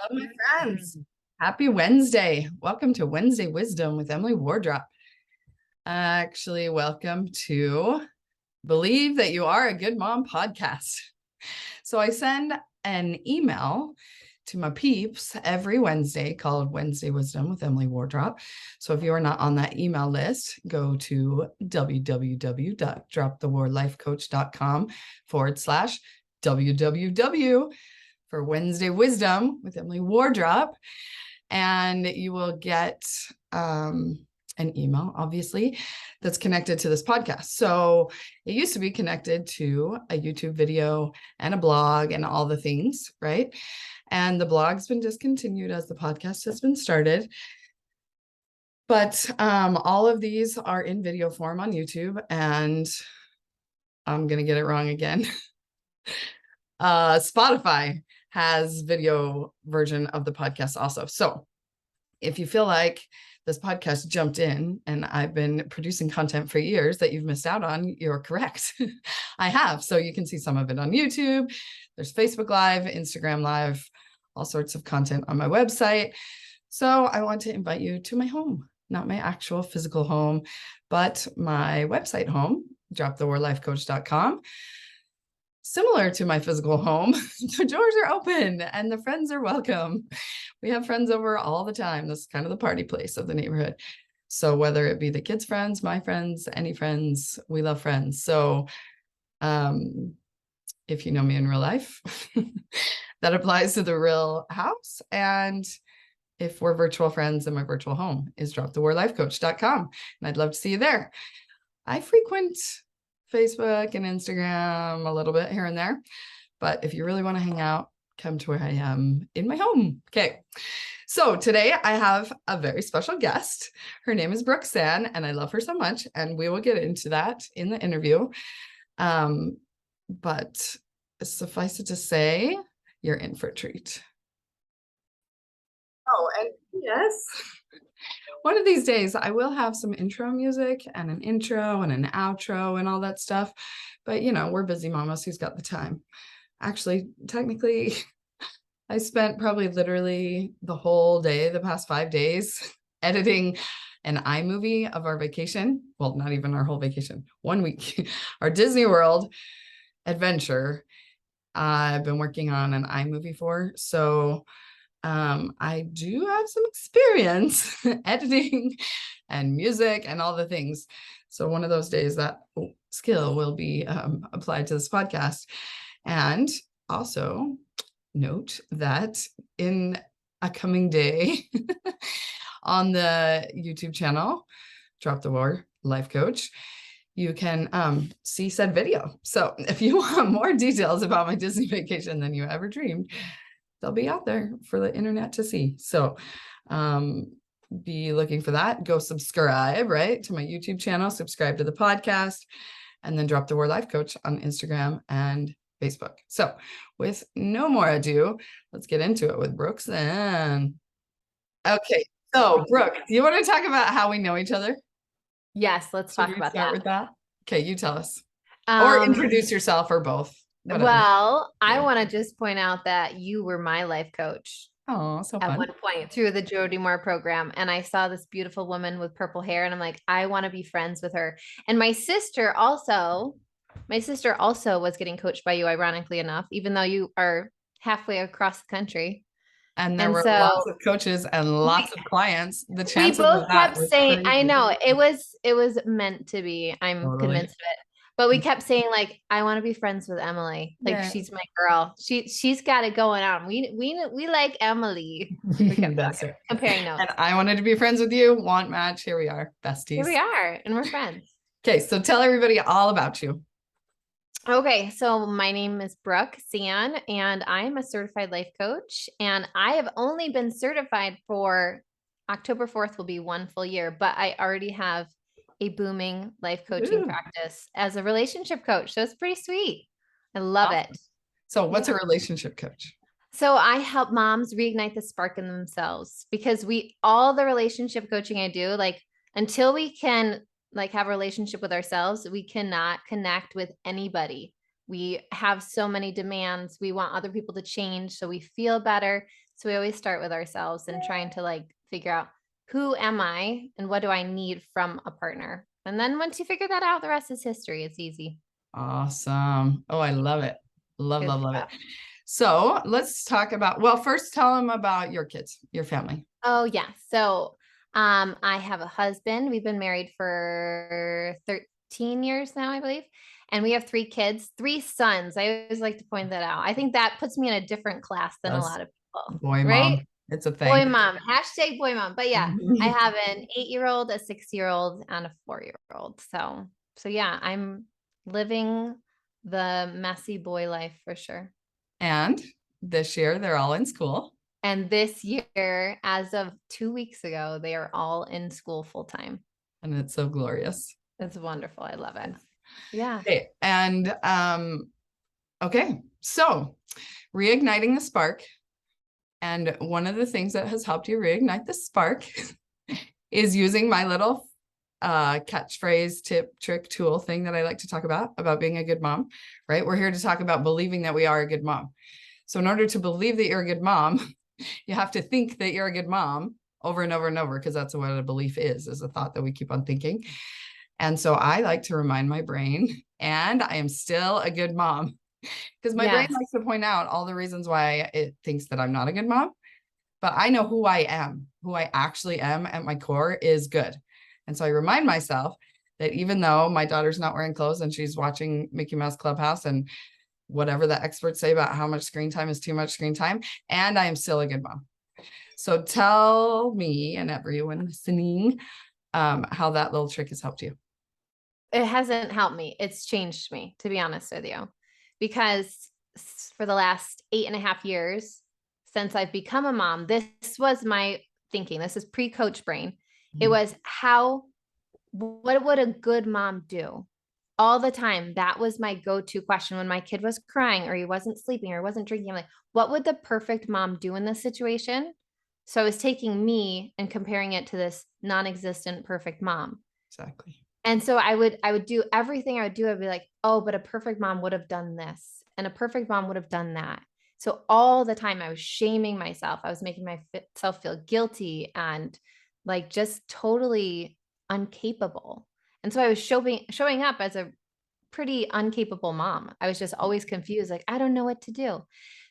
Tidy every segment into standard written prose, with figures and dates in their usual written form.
Hello, my friends. Happy Wednesday. Welcome to Wednesday Wisdom with Emily Wardrop. Actually, welcome to Believe That You Are a Good Mom podcast. So I send an email to my peeps every Wednesday called Wednesday Wisdom with Emily Wardrop. So if you are not on that email list, go to www.dropthewarlifecoach.com/www for Wednesday Wisdom with Emily Wardrop. And you will get an email, obviously, that's connected to this podcast. So it used to be connected to a YouTube video and a blog and all the things, right? And the blog's been discontinued as the podcast has been started. But all of these are in video form on YouTube, and I'm going to get it wrong again. Spotify has video version of the podcast also. So if you feel like this podcast jumped in and I've been producing content for years that you've missed out on, you're correct. I have. So you can see some of it on YouTube. There's Facebook Live, Instagram Live, all sorts of content on my website. So I want to invite you to my home, not my actual physical home, but my website home, dropthewarlifecoach.com. Similar to my physical home, the doors are open and the friends are welcome. We have friends over all the time. This is kind of the party place of the neighborhood. So whether it be the kids' friends, my friends, any friends, we love friends. So if you know me in real life, that applies to the real house. And if we're virtual friends, then my virtual home is dropthewarlifecoach.com. And I'd love to see you there. I frequent Facebook and Instagram a little bit here and there. But if you really want to hang out, come to where I am in my home. Okay. So today I have a very special guest. Her name is Brooke Sann, and I love her so much. And we will get into that in the interview. But suffice it to say, you're in for a treat. Oh, and yes. One of these days, I will have some intro music and an intro and an outro and all that stuff. But, you know, we're busy mamas. Who's got the time? Actually, technically, I spent probably literally the whole day, the past 5 days, editing an iMovie of our vacation. Well, not even our whole vacation, 1 week, our Disney World adventure. I've been working on an iMovie for. So I do have some experience editing and music and all the things. So one of those days that skill will be applied to this podcast. And also note that in a coming day on the YouTube channel, Drop the War Life Coach, you can see said video. So if you want more details about my Disney vacation than you ever dreamed, they'll be out there for the internet to see. So be looking for that. Go subscribe, right, to my YouTube channel, subscribe to the podcast, and then Drop the War Life Coach on Instagram and Facebook. So with no more ado, let's get into it with Brooke Sann. Okay, so Brooke, do you want to talk about how we know each other? Yes, let's talk about that. With that. Okay, you tell us. Or introduce yourself or both. Whatever. Well, I want to just point out that you were my life coach. Oh, so fun. At one point through the Jody Moore program. And I saw this beautiful woman with purple hair and I'm like, I want to be friends with her. And my sister also was getting coached by you, ironically enough, even though you are halfway across the country. And there were lots of coaches and lots of clients. The chances we both kept saying, crazy. I know it was meant to be. I'm convinced of it. But we kept saying, like, I want to be friends with Emily. Like, she's my girl. She's got it going on. We like Emily. That's it. Comparing notes. And I wanted to be friends with you. Want match. Here we are, besties. Here we are, and we're friends. Okay, so tell everybody all about you. Okay, so my name is Brooke Sann, and I'm a certified life coach. And I have only been certified for October 4th will be 1 full year, but I already have a booming life coaching practice as a relationship coach. So it's pretty sweet. I love it. So what's a relationship coach? So I help moms reignite the spark in themselves, because all the relationship coaching I do, like, until we can like have a relationship with ourselves, we cannot connect with anybody. We have so many demands. We want other people to change so we feel better, So we always start with ourselves and trying to like figure out who am I and what do I need from a partner. And then once you figure that out, the rest is history. It's easy. Awesome. Oh, I love it. Love, Good love, love it. stuff. So let's talk about, well, first tell them about your kids, your family. Oh yeah. So I have a husband. We've been married for 13 years now, I believe. And we have 3 kids, 3 sons. I always like to point that out. I think that puts me in a different class than a That's lot of people, boy, right? mom. It's a Boy thing. mom, hashtag boy mom. But yeah, I Mhm. have an 8-year-old, a 6-year-old, and a 4-year-old. So yeah, I'm living the messy boy life for sure. And this year they're all in school. And this year, as of 2 weeks ago, they are all in school full time. And it's so glorious. It's wonderful. I love it. Yeah. Okay. And okay, so reigniting the spark. And one of the things that has helped you reignite the spark is using my little catchphrase, tip, trick, tool thing that I like to talk about being a good mom, right? We're here to talk about believing that we are a good mom. So in order to believe that you're a good mom, you have to think that you're a good mom over and over and over, because that's what a belief is a thought that we keep on thinking. And so I like to remind my brain, and I am still a good mom, because my brain Yes. likes to point out all the reasons why it thinks that I'm not a good mom. But I know who I am, who I actually am at my core is good. And so I remind myself that even though my daughter's not wearing clothes and she's watching Mickey Mouse Clubhouse and whatever the experts say about how much screen time is too much screen time, and I am still a good mom. So tell me and everyone listening how that little trick has helped you. It hasn't helped me. It's changed me, to be honest with you, because for the last 8.5 years since I've become a mom, this was my thinking. This is pre-coach brain. It was what would a good mom do? All the time. That was my go-to question when my kid was crying or he wasn't sleeping or wasn't drinking. I'm like, what would the perfect mom do in this situation? So I was taking me and comparing it to this non-existent perfect mom. Exactly. And so I would do everything I would do. I'd be like, oh, but a perfect mom would have done this. And a perfect mom would have done that. So all the time I was shaming myself. I was making myself feel guilty and like just totally incapable. And so I was showing up as a pretty incapable mom. I was just always confused, like, I don't know what to do.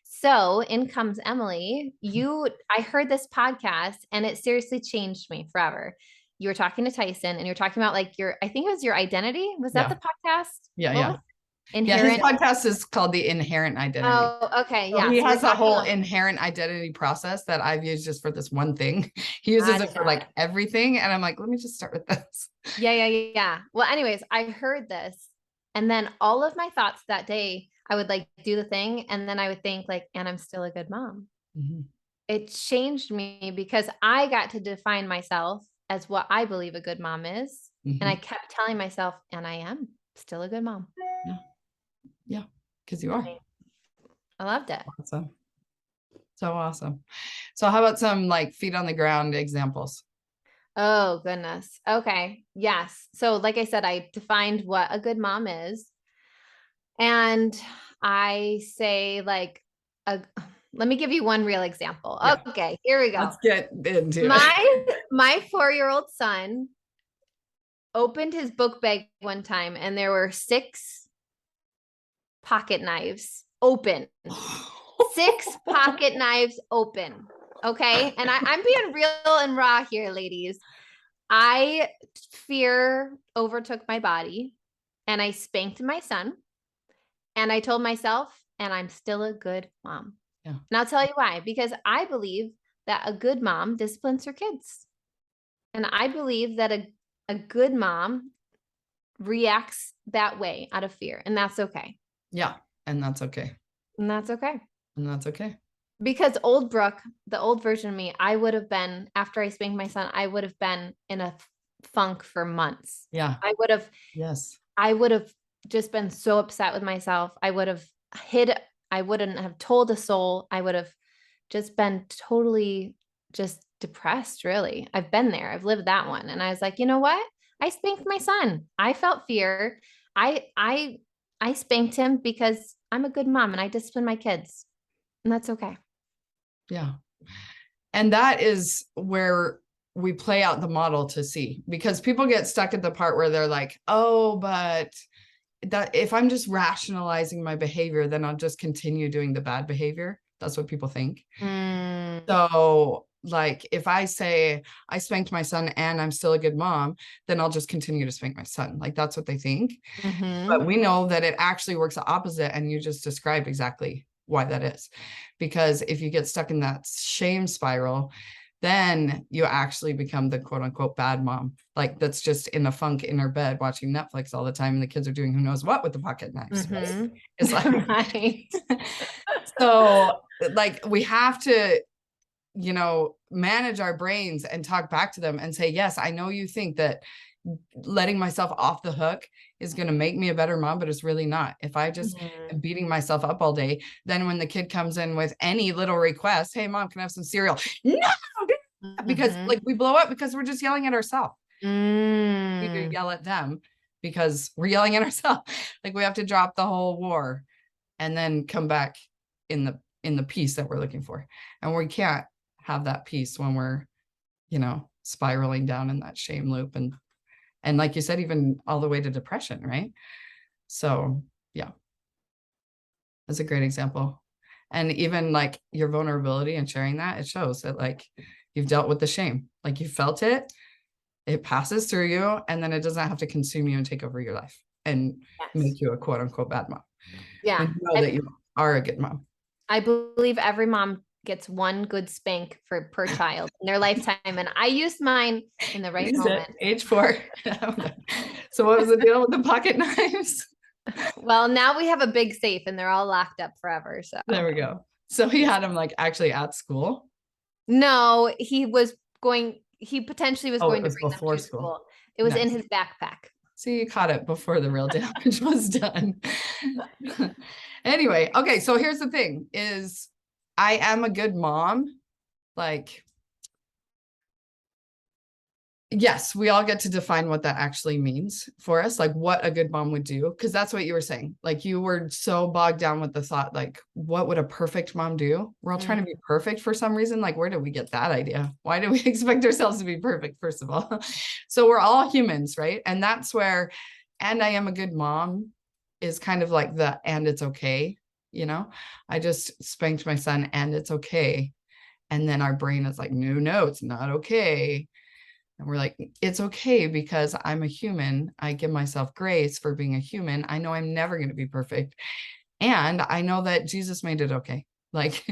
So in comes Emily. I heard this podcast and it seriously changed me forever. You were talking to Tyson and you're talking about like I think it was your identity. Was that Yeah. the podcast? Yeah. What Yeah. was Yeah. His inherent? podcast is called The Inherent Identity. Oh, okay. So Yeah. he So we're has a talking whole about inherent identity process that I've used just for this one thing. He uses it for gotcha. like everything. And I'm like, let me just start with this. Yeah. Well, anyways, I heard this. And then all of my thoughts that day, I would like do the thing. And then I would think like, and I'm still a good mom. Mhm. It changed me because I got to define myself as what I believe a good mom is. And I Mhm. kept telling myself, and I am still a good mom. Yeah. Yeah. Because you are. I loved it. Awesome. So awesome. So how about some like feet on the ground examples? Oh, goodness. Okay. Yes. So, like I said, I defined what a good mom is. And I say, like, a, let me give you one real example. Yeah. Okay. Here we go. Let's get into it. My 4-year-old son opened his book bag one time and there were 6 pocket knives open. 6 pocket knives open. Okay. And I'm being real and raw here, ladies. Fear overtook my body and I spanked my son and I told myself, and I'm still a good mom. Yeah. And I'll tell you why, because I believe that a good mom disciplines her kids. And I believe that a good mom reacts that way out of fear. And that's okay. Yeah. And that's okay. And that's okay. And that's okay. Because old Brooke, the old version of me, I would have been, after I spanked my son, I would have been in a funk for months. Yeah. Yes. I would have just been so upset with myself. I would have I wouldn't have told a soul. I would have just been totally just depressed, really. I've been there. I've lived that one. And I was like, you know what? I spanked my son. I felt fear. I spanked him because I'm a good mom and I discipline my kids. And that's okay. Yeah. And that is where we play out the model to see, because people get stuck at the part where they're like, oh, but that if I'm just rationalizing my behavior, then I'll just continue doing the bad behavior. That's what people think. Mm. So like if I say I spanked my son and I'm still a good mom, then I'll just continue to spank my son. Like that's what they think. But we know that it actually works the opposite. And you just described exactly why that is. Because if you get stuck in that shame spiral, then you actually become the quote unquote bad mom. Like that's just in a funk in her bed watching Netflix all the time. And the kids are doing who knows what with the pocket knives. Right? It's like, Right. so like we have to, you know, manage our brains and talk back to them and say, yes, I know you think that letting myself off the hook is going to make me a better mom, but it's really not. If I just am beating myself up all day, then when the kid comes in with any little request, hey mom, can I have some cereal? No, because like we blow up because we're just yelling at ourselves. We need to yell at them because we're yelling at ourselves. Like we have to drop the whole war and then come back in the peace that we're looking for. And we can't have that peace when we're, you know, spiraling down in that shame loop and like you said, even all the way to depression, right? So yeah, that's a great example. And even like your vulnerability and sharing that, it shows that like you've dealt with the shame, like you felt it, it passes through you, and then it doesn't have to consume you and take over your life and make you a quote unquote bad mom. Yeah. And know that you are a good mom. I believe every mom gets one good spank per child in their lifetime. And I used mine in the right moment. Age 4. So what was the deal with the pocket knives? Well, now we have a big safe and they're all locked up forever. So there we go. So he had them like actually at school? No, he potentially was going to bring them before to school. It was in his backpack. So you caught it before the real damage was done. Anyway, okay, so here's the thing is I am a good mom. Like, yes, we all get to define what that actually means for us, like what a good mom would do, because that's what you were saying. Like you were so bogged down with the thought, like, what would a perfect mom do? We're all trying to be perfect for some reason. Like, where did we get that idea? Why do we expect ourselves to be perfect, first of all? So we're all humans, right? And that's where, and I am a good mom is kind of like the, and it's okay. You know, I just spanked my son and it's okay. And then our brain is like, no, it's not okay. And we're like, it's okay because I'm a human. I give myself grace for being a human. I know I'm never going to be perfect. And I know that Jesus made it okay. Like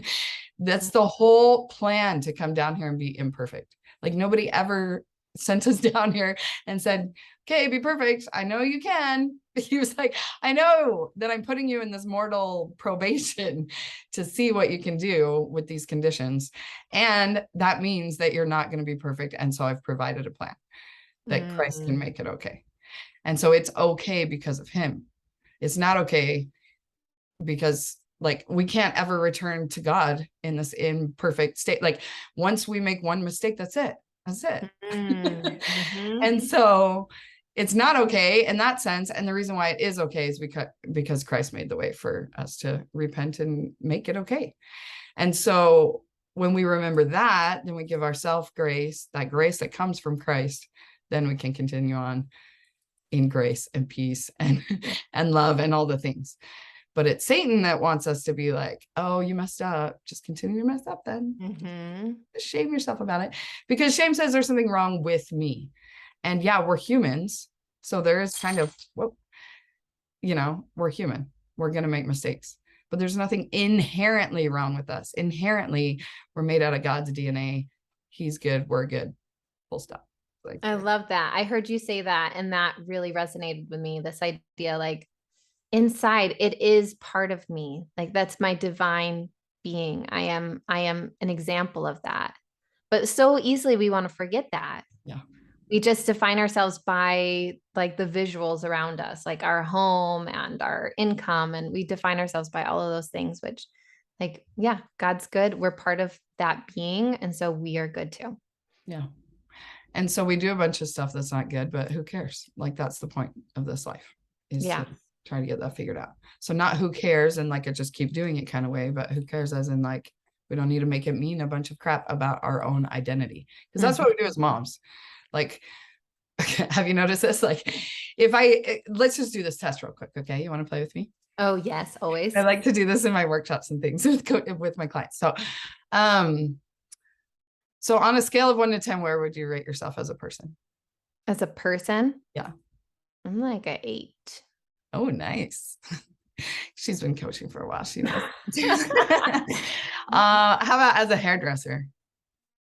that's the whole plan, to come down here and be imperfect. Like nobody ever sent us down here and said, okay, be perfect. I know you can. He was like, I know that I'm putting you in this mortal probation to see what you can do with these conditions. And that means that you're not going to be perfect. And so I've provided a plan that Christ can make it okay. And so it's okay because of him. It's not okay because like we can't ever return to God in this imperfect state. Like once we make one mistake, that's it. That's it. And so it's not okay in that sense. And the reason why it is okay is because Christ made the way for us to repent and make it okay. And so when we remember that, then we give ourselves grace that comes from Christ, then we can continue on in grace and peace and love and all the things. But it's Satan that wants us to be like, oh, you messed up. Just continue to mess up then. Just shame yourself about it. Because shame says there's something wrong with me. And yeah, we're humans. So there is kind of, you know, we're human. We're going to make mistakes. But there's nothing inherently wrong with us. Inherently, we're made out of God's DNA. He's good. We're good. Full stop. Like, I love that. I heard you say that, and that really resonated with me. This idea, like inside, it is part of me. Like that's my divine being. I am an example of that. But so easily we want to forget that. Yeah. We just define ourselves by like the visuals around us, like our home and our income. And we define ourselves by all of those things, which like, yeah, God's good. We're part of that being. And so we are good too. Yeah. And so we do a bunch of stuff that's not good, but who cares? Like that's the point of this life, is to try to get that figured out. So not who cares and like I just keep doing it kind of way, but who cares as in like, We don't need to make it mean a bunch of crap about our own identity, because that's what we do as moms. Like, have you noticed this? Like, let's just do this test real quick. Okay. You want to play with me? Oh, yes, always. I like to do this in my workshops and things with my clients. So on a scale of 1 to 10, where would you rate yourself as a person? As a person, Yeah. I'm like a 8. Oh, nice. She's been coaching for a while. She knows. How about as a hairdresser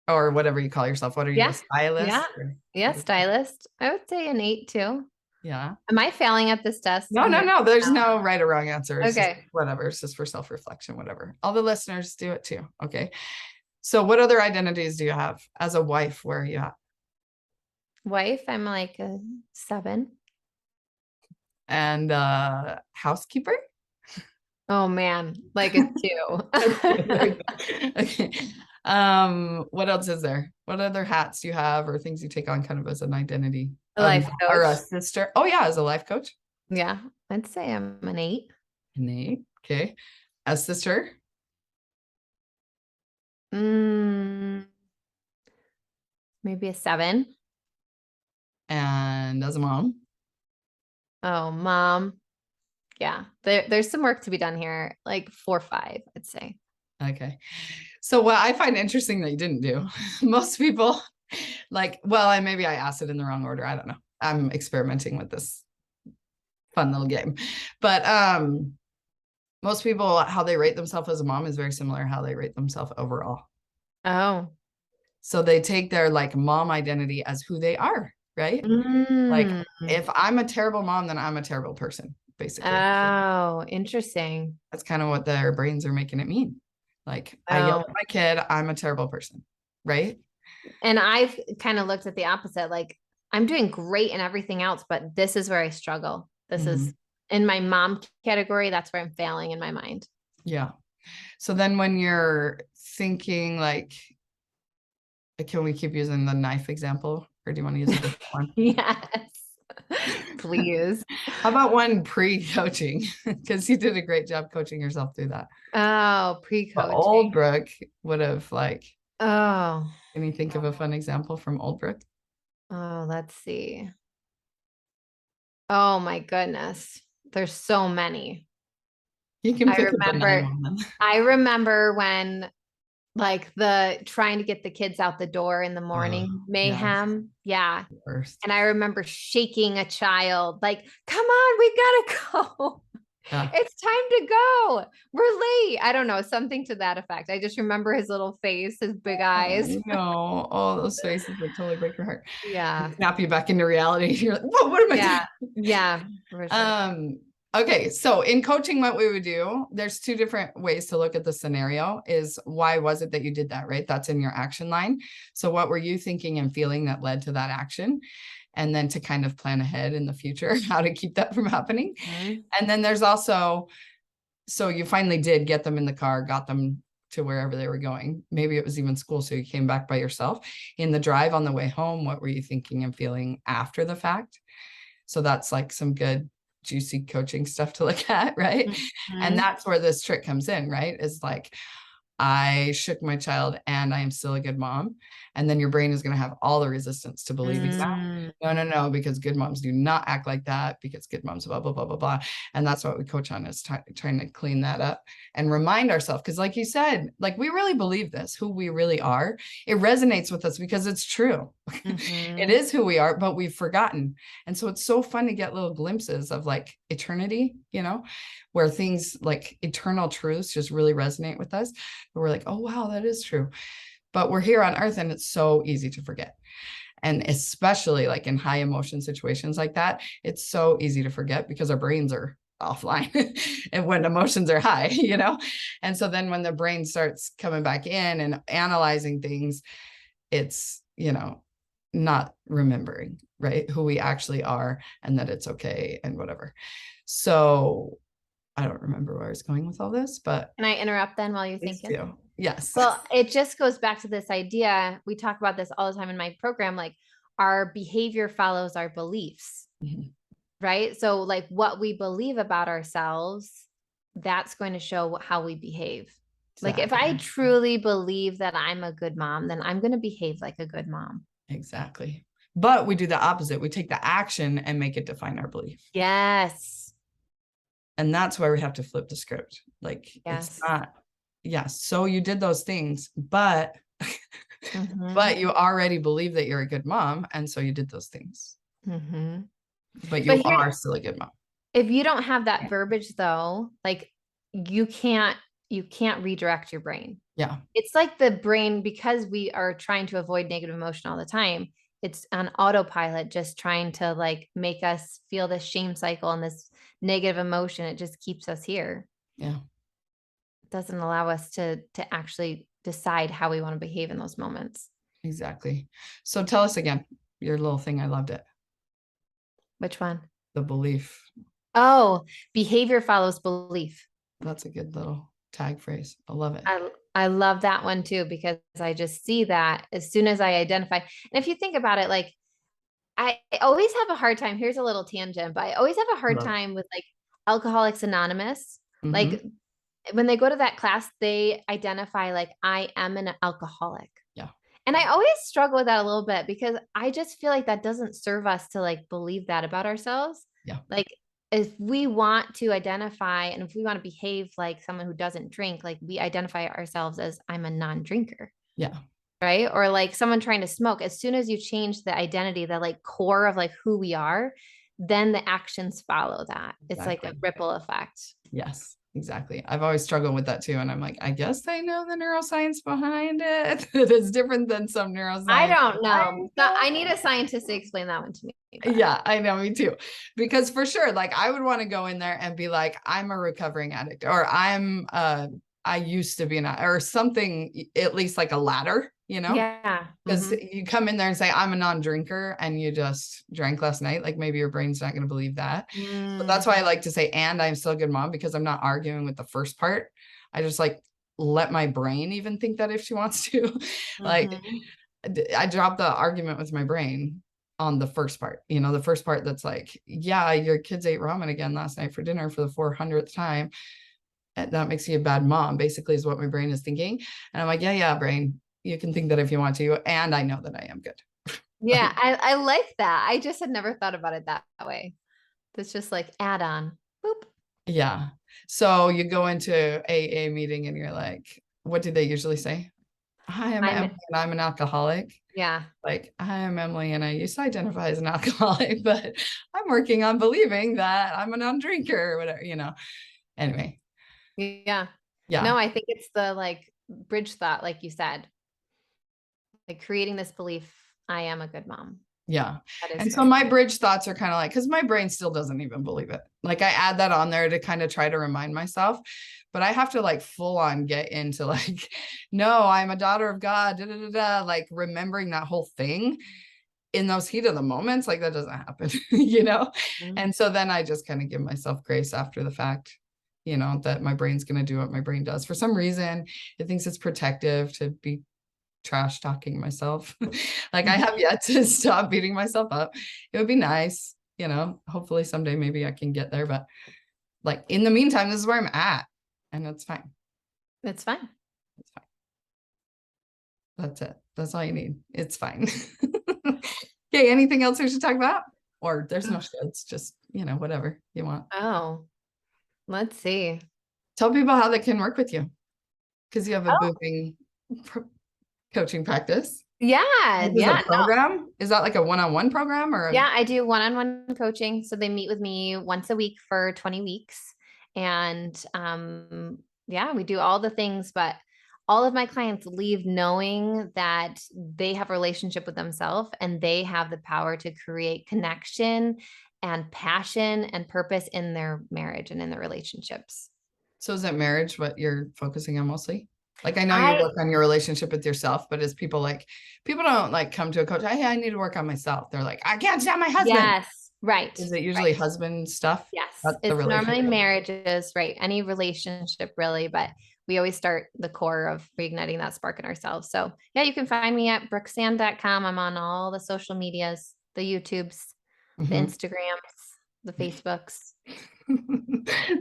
or whatever you call yourself? What are you, a Yeah. stylist? Yeah. Stylist. I would say an 8 too. Yeah. Am I failing at this test? No. There's no right or wrong answer. It's just Okay. whatever. It's just for self-reflection, whatever. All the listeners do it too. Okay. So what other identities do you have as a wife? Where are you at? Wife, I'm like a 7. And housekeeper? Oh man, like a 2. Okay. What else is there? What other hats do you have or things you take on kind of as an identity? A life Or a coach. sister? Oh yeah, as a life coach. Yeah, I'd say I'm an 8. Nate. Okay. As sister. Mm, maybe a 7. And as a mom. Oh, mom. Yeah, there's some work to be done here. Like 4, 5, I'd say. Okay. So what I find interesting that you didn't do, most people and maybe I asked it in the wrong order. I don't know. I'm experimenting with this fun little game. But most people, how they rate themselves as a mom is very similar to how they rate themselves overall. Oh. So they take their like mom identity as who they are, right? Like if I'm a terrible mom, then I'm a terrible person, basically. Oh, interesting. That's kind of what their brains are making it mean. Like I yell at my kid, I'm a terrible person, right? And I've kind of looked at the opposite. Like I'm doing great in everything else, but this is where I struggle. This is in my mom category. That's where I'm failing in my mind. Yeah. So then when you're thinking like, can we keep using the knife example or do you want to use a different one? Yes. Please. How about one pre-coaching? Because you did a great job coaching yourself through that. Oh, pre-coaching. Old Brooke would have like, oh, can you think of a fun example from Old Brooke? Oh, let's see. Oh my goodness. There's so many. You can pick a benign one. I remember when like the trying to get the kids out the door in the morning mayhem. Yeah. And I remember shaking a child like, come on, we gotta go. It's time to go. We're late. I don't know, something to that effect. I just remember his little face, his big eyes. No, all those faces would totally break your heart. Yeah. Snap you back into reality. You're like, whoa, what am I doing? Yeah. For sure. Okay, so in coaching, what we would do, there's 2 different ways to look at the scenario is why was it that you did that, right? That's in your action line. So what were you thinking and feeling that led to that action? And then to kind of plan ahead in the future, how to keep that from happening. And then there's also, so you finally did get them in the car, got them to wherever they were going. Maybe it was even school. So you came back by yourself. In the drive on the way home, what were you thinking and feeling after the fact? So that's like some good juicy coaching stuff to look at, right? And that's where this trick comes in, right? Is like, I shook my child and I am still a good mom. And then your brain is going to have all the resistance to believing that. No, because good moms do not act like that because good moms, blah, blah, blah, blah, blah. And that's what we coach on is trying to clean that up and remind ourselves. Because like you said, like we really believe this, who we really are. It resonates with us because it's true. It is who we are, but we've forgotten. And so it's so fun to get little glimpses of like eternity, where things like eternal truths just really resonate with us. But we're like, oh, wow, that is true. But we're here on earth and it's so easy to forget. And especially like in high emotion situations like that, it's so easy to forget because our brains are offline and when emotions are high, And so then when the brain starts coming back in and analyzing things, it's, not remembering, right? Who we actually are and that it's okay and whatever. So I don't remember where I was going with all this, but can I interrupt then while you're thinking? Yes. Well, it just goes back to this idea. We talk about this all the time in my program, like our behavior follows our beliefs, right? So like what we believe about ourselves, that's going to show how we behave. Like if I Exactly. truly believe that I'm a good mom, then I'm going to behave like a good mom. Exactly. But we do the opposite. We take the action and make it define our belief. Yes. And that's where we have to flip the script. Like it's Yes. not, yes, so you did those things, but Mm-hmm. but you already believe that you're a good mom. And so you did those things. Mm-hmm. But But you here, are still a good mom. if you don't have that verbiage though, like you can't you can't redirect your brain. Yeah. It's like the brain, because we are trying to avoid negative emotion all the time, it's on autopilot, just trying to like make us feel this shame cycle and this negative emotion. It just keeps us here. Yeah. It doesn't allow us to actually decide how we want to behave in those moments. Exactly. So tell us again your little thing. I loved it. Which one? The belief. Oh, behavior follows belief. That's a good little tag phrase. I love it. I love that one too, because I just see that as soon as I identify. And if you think about it, like I always have a hard time. Here's a little tangent, but I always have a I hard love it. time with like Alcoholics Anonymous. Mm-hmm. Like when they go to that class, they identify like I am an alcoholic. Yeah. And I always struggle with that a little bit because I just feel like that doesn't serve us to like believe that about ourselves. Yeah. Like if we want to identify and if we want to behave like someone who doesn't drink, like we identify ourselves as I'm a non-drinker. Yeah. Right. Or like someone trying to smoke. As soon as you change the identity, the like core of like who we are, then the actions follow that. It's like a Exactly. ripple effect. Yes, exactly. I've always struggled with that too. And I'm like, I guess I know the neuroscience behind it. It is different than some I neuroscience. don't I know. So know. I need a scientist to explain that one to me. But Yeah, I know, me too. Because for sure, like I would want to go in there and be like, I'm a recovering addict, or I used to be or something, at least like a ladder, yeah. because Mhm. you come in there and say, I'm a non-drinker, and you just drank last night. Like maybe your brain's not going to believe that. But that's Mm. why I like to say, and I'm still a good mom, because I'm not arguing with the first part. I just like let my brain even think that if she wants to. Like Mhm. I dropped the argument with my brain on the first part, the first part that's like, yeah, your kids ate ramen again last night for dinner for the 400th time. And that makes you a bad mom, basically, is what my brain is thinking. And I'm like, yeah, brain, you can think that if you want to. And I know that I am good. Yeah, Like, I like that. I just had never thought about it that way. It's just like add on. Boop. yeah. So you go into AA meeting and you're like, what do they usually say? Hi, I'm I'm Emily and I'm an alcoholic. yeah. Like, hi, I'm Emily and I used to identify as an alcoholic, but I'm working on believing that I'm a non-drinker or whatever. Anyway, Yeah. yeah, No, I think it's the like bridge thought, like you said, like creating this belief, I am a good mom. yeah. That is And so great. my bridge thoughts are kind of like, because my brain still doesn't even believe it. Like I add that on there to kind of try to remind myself, but I have to like full on get into like, no, I'm a daughter of God, da, da, da, da, like remembering that whole thing in those heat of the moments. Like that doesn't happen, Mhm. And so then I just kind of give myself grace after the fact, that my brain's going to do what my brain does. For some reason, it thinks it's protective to be trash talking myself. Like I have yet to stop beating myself up. It would be nice, hopefully someday maybe I can get there. But like in the meantime, this is where I'm at. And it's fine. It's fine. It's fine. That's it. That's all you need. It's fine. Okay, anything else we should talk about? Or there's no shoulds, just whatever you want. Oh, let's see. Tell people how they can work with you, because you have a booming coaching practice. Yeah, This is a yeah, no. program. Is that like a one-on-one program or Yeah, I do one-on-one coaching. So they meet with me once a week for 20 weeks. And yeah, we do all the things, but all of my clients leave knowing that they have a relationship with themselves and they have the power to create connection and passion and purpose in their marriage and in their relationships. So is it marriage what you're focusing on mostly? Like I know you I work on your relationship with yourself, but as people don't like come to a coach, hey, I need to work on myself. They're like, I can't stand my husband. Yes, right. Is it usually Right. husband stuff? Yes, That's the it's normally relationship. marriages, right? Any relationship really, but we always start the core of reigniting that spark in ourselves. So yeah, you can find me at brooksann.com. I'm on all the social medias, the YouTubes, the Mhm. Instagrams, the Facebooks.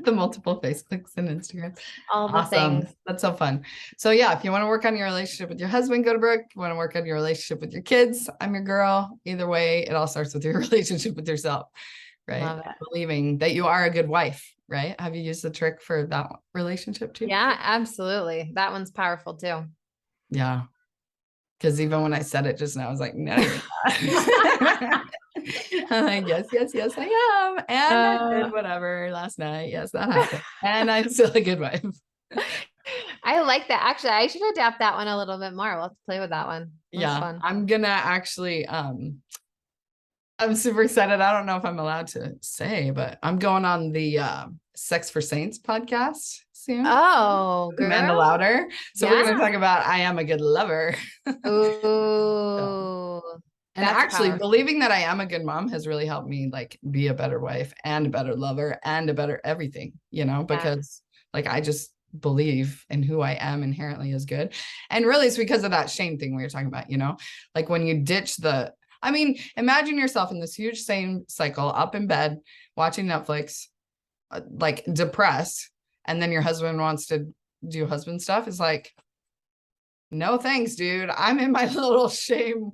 The multiple face clicks and Instagram. All the Awesome. things. That's so fun. So yeah, if you want to work on your relationship with your husband, go to Brooke. If you want to work on your relationship with your kids, I'm your girl. Either way, it all starts with your relationship with yourself, right? Love it. Believing that you are a good wife, right? Have you used the trick for that relationship too? Yeah, absolutely. That one's powerful too. Yeah. Because even when I said it just now, I was like, no. I'm like, yes, I am. And I did whatever last night. Yes, that happened. And I'm still a good wife. I like that. Actually, I should adapt that one a little bit more. We'll have to play with that one. That's Yeah, fun. I'm gonna actually I'm super excited. I don't know if I'm allowed to say, but I'm going on the Sex for Saints podcast soon. Oh, Amanda girl. Louder. So we're Yeah. gonna talk about I am a good lover. Ooh, And that's actually powerful. believing that I am a good mom has really helped me like be a better wife and a better lover and a better everything, Yeah. because like I just believe in who I am inherently as good. And really it's because of that shame thing we were talking about, like when you ditch imagine yourself in this huge same cycle, up in bed, watching Netflix, like depressed, and then your husband wants to do husband stuff. It's like, no thanks, dude. I'm in my little shame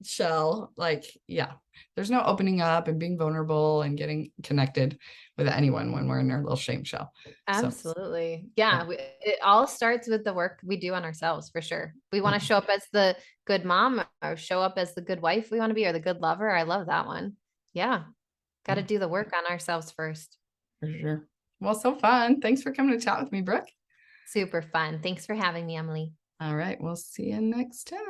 shell. Like, yeah, there's no opening up and being vulnerable and getting connected with anyone when we're in our little shame shell. So Absolutely. Yeah. It all starts with the work we do on ourselves for sure. We want to show up as the good mom or show up as the good wife we want to be or the good lover. I love that one. Yeah. Got to do the work on ourselves first. for sure. Well, so fun. Thanks for coming to chat with me, Brooke. Super fun. Thanks for having me, Emily. All right, we'll see you next time.